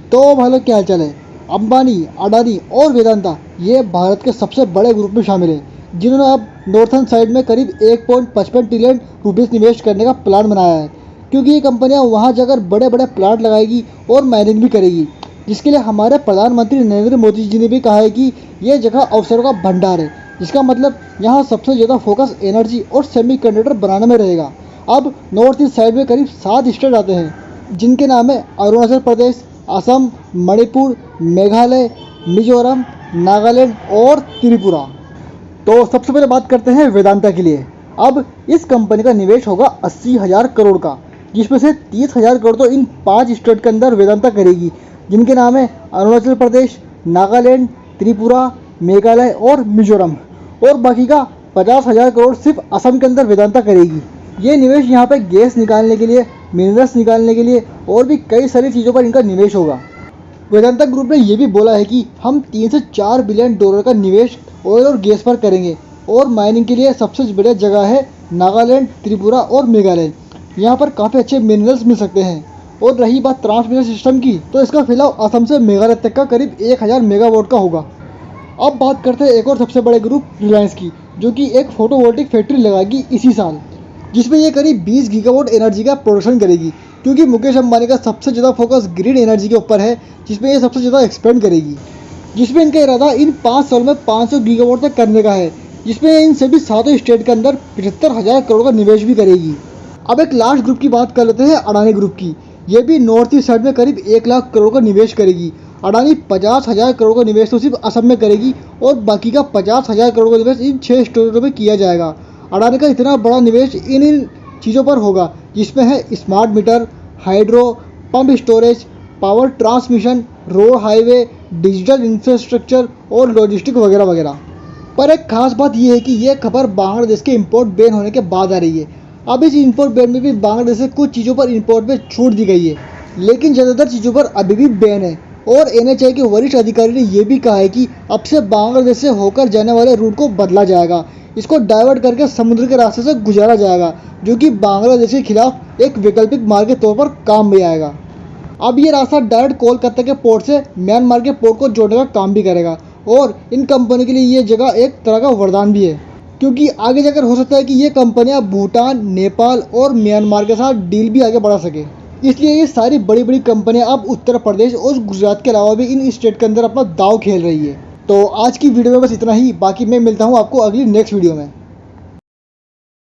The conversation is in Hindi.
तो भाई क्या हाल चाल है। अंबानी, अडानी और वेदांता ये भारत के सबसे बड़े ग्रुप में शामिल है जिन्होंने अब नॉर्थन साइड में करीब 1.55 ट्रिलियन रुपीस निवेश करने का प्लान बनाया है, क्योंकि ये कंपनियां वहां जाकर बड़े बड़े प्लांट लगाएगी और माइनिंग भी करेगी, जिसके लिए हमारे प्रधानमंत्री नरेंद्र मोदी जी ने भी कहा है कि ये जगह अवसरों का भंडार है, जिसका मतलब यहाँ सबसे ज़्यादा फोकस एनर्जी और सेमीकंडक्टर बनाने में रहेगा। अब नॉर्थ ईस्ट साइड में करीब 7 स्टेट आते हैं जिनके नाम है अरुणाचल प्रदेश, असम, मणिपुर, मेघालय, मिजोरम, नागालैंड और त्रिपुरा। तो सबसे पहले बात करते हैं वेदांता के लिए। अब इस कंपनी का निवेश होगा 80,000 करोड़ का, जिसमें से 30,000 करोड़ तो इन 5 स्टेट के अंदर वेदांता करेगी, जिनके नाम है अरुणाचल प्रदेश, नागालैंड, त्रिपुरा, मेघालय और मिजोरम। और बाकी का 50,000 करोड़ सिर्फ असम के अंदर वेदांता करेगी। ये निवेश यहाँ पे गैस निकालने के लिए, मिनरल्स निकालने के लिए और भी कई सारी चीज़ों पर इनका निवेश होगा। वेदांता ग्रुप ने यह भी बोला है कि हम 3 से 4 बिलियन डॉलर का निवेश ऑयल और गैस पर करेंगे और माइनिंग के लिए सबसे बढ़िया जगह है नागालैंड, त्रिपुरा और मेघालय। यहाँ पर काफ़ी अच्छे मिनरल्स मिल सकते हैं। और रही बात ट्रांसमिशन सिस्टम की, तो इसका फैलाव असम से मेघालय तक का करीब 1000 मेगावाट का होगा। अब बात करते हैं एक और सबसे बड़े ग्रुप रिलायंस की, जो कि एक फोटोवोल्टिक फैक्ट्री लगाएगी इसी साल, जिसमें ये करीब 20 गीगावाट एनर्जी का प्रोडक्शन करेगी, क्योंकि मुकेश अंबानी का सबसे ज़्यादा फोकस ग्रीन एनर्जी के ऊपर है, जिसमें ये सबसे ज़्यादा एक्सपेंड करेगी। जिसमें इनका इरादा इन 5 साल में 500 गीगावाट तक करने का है, जिसमें इन सभी 7 स्टेट के अंदर 75,000 करोड़ का निवेश भी करेगी। अब एक लास्ट ग्रुप की बात कर लेते हैं, अडानी ग्रुप की। ये भी नॉर्थ ईस्ट साइड में करीब 1 लाख करोड़ का निवेश करेगी। अडानी 50,000 करोड़ का निवेश तो सिर्फ असम में करेगी और बाकी का 50,000 करोड़ का निवेश इन 6 स्टेटों में किया जाएगा। अडानी का इतना बड़ा निवेश इन चीज़ों पर होगा, जिसमें है smart meter, hydro, pump storage, power transmission, road highway, digital infrastructure और लॉजिस्टिक वगैरह वगैरह। पर एक खास बात यह है कि यह खबर बांग्लादेश के इंपोर्ट बैन होने के बाद आ रही है। अब इस इंपोर्ट बैन में भी बांग्लादेश से कुछ चीज़ों पर इंपोर्ट में छूट दी गई है, लेकिन ज़्यादातर चीज़ों पर अभी भी बैन है। और एनएचआई के वरिष्ठ अधिकारी ने यह भी कहा है कि अब से बांग्लादेश से होकर जाने वाले रूट को बदला जाएगा। इसको डाइवर्ट करके समुद्र के रास्ते से गुजारा जाएगा, जो कि बांग्लादेश के खिलाफ एक वैकल्पिक मार्ग के तौर पर काम में आएगा। अब ये रास्ता डायरेक्ट कोलकाता के पोर्ट से म्यांमार के पोर्ट को जोड़ने का काम भी करेगा। और इन कंपनी के लिए ये जगह एक तरह का वरदान भी है, क्योंकि आगे जाकर हो सकता है कि ये कंपनियां भूटान, नेपाल और म्यांमार के साथ डील भी आगे बढ़ा सके। इसलिए ये सारी बड़ी बड़ी कंपनियां अब उत्तर प्रदेश और गुजरात के अलावा भी इन स्टेट के अंदर अपना दांव खेल रही है। तो आज की वीडियो में बस इतना ही। बाकी मैं मिलता हूँ आपको अगली नेक्स्ट वीडियो में।